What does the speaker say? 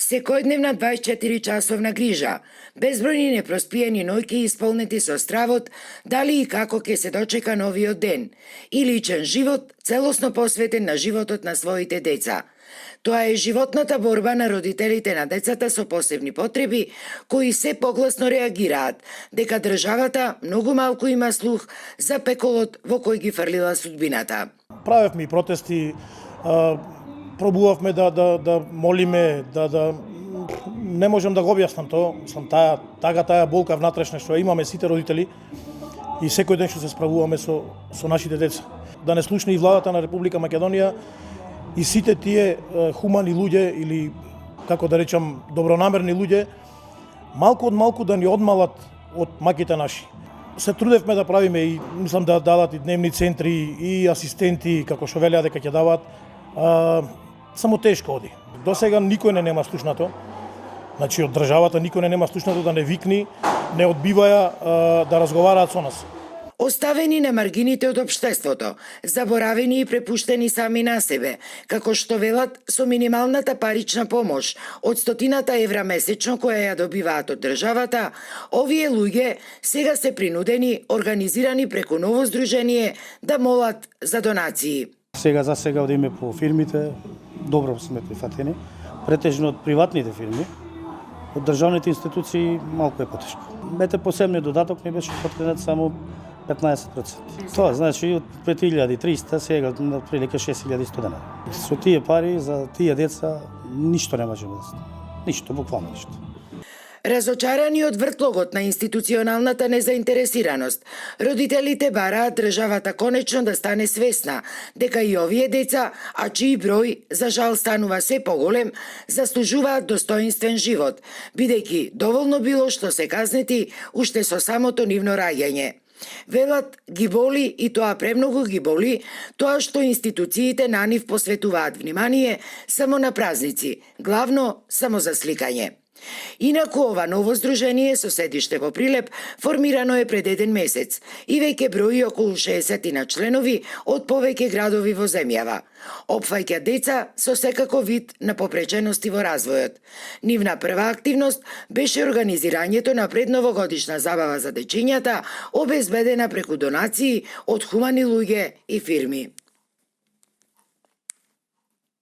Секојдневна 24-часовна грижа, безбројни непроспиени ноќи исполнети со стравот дали и како ќе се дочека новиот ден, и личен живот целосно посветен на животот на своите деца. Тоа е животната борба на родителите на децата со посебни потреби, кои се погласно реагираат дека државата многу малку има слух за пеколот во кој ги фрлила судбината. Правевме и протести, пробувавме да молиме, не можам да го објаснам тоа, таа болка внатрешна што имаме сите родители и секој ден што се справуваме со нашите деца. Да не слушне и владата на Република Македонија и сите тие хумани луѓе или, како да речам, добронамерни луѓе, малку од малку да ни одмалат од маките наши. Се трудевме да правиме и мислам да дадат и дневни центри и асистенти, како што велеа дека ќе дават, само тешко оди. До сега никој не нема слушнато. Значи од државата никој не нема слушнато да не викни, не одбиваја да разговараат со нас. Оставени на маргините од општеството, заборавени и препуштени сами на себе, како што велат со минималната парична помош од 100 евра месечно која ја добиваат од државата, овие луѓе сега се принудени, организирани преку ново здружение, да молат за донации. За сега одиме по фирмите, добро сме прифатени, претежно од приватните фирми, од државните институции малку е потешко. Посебниот додаток ми беше подкренет само 15%. Тоа значи од 5300 сега на прилика 6000 студена. Со тие пари за тие деца ништо не можеме да стане. Ништо, буквално ништо. Разочарани од вртлогот на институционалната незаинтересираност, родителите бараат државата конечно да стане свесна дека и овие деца, а чиј број за жал станува се поголем, заслужуваат достоинствен живот, бидејќи доволно било што се казнети уште со самото нивно раѓање. Велат, ги боли и тоа премногу ги боли, тоа што институциите на нив посветуваат внимание само на празници, главно само за сликање. Инаку ова ново здружение со седиште во Прилеп формирано е пред 1 месец и веќе брои околу 60 на членови од повеќе градови во земјава. Опфаќа деца со секако вид на попречености во развојот. Нивна прва активност беше организирањето на предновогодишна забава за дечињата, обезбедена преку донации од хумани луѓе и фирми.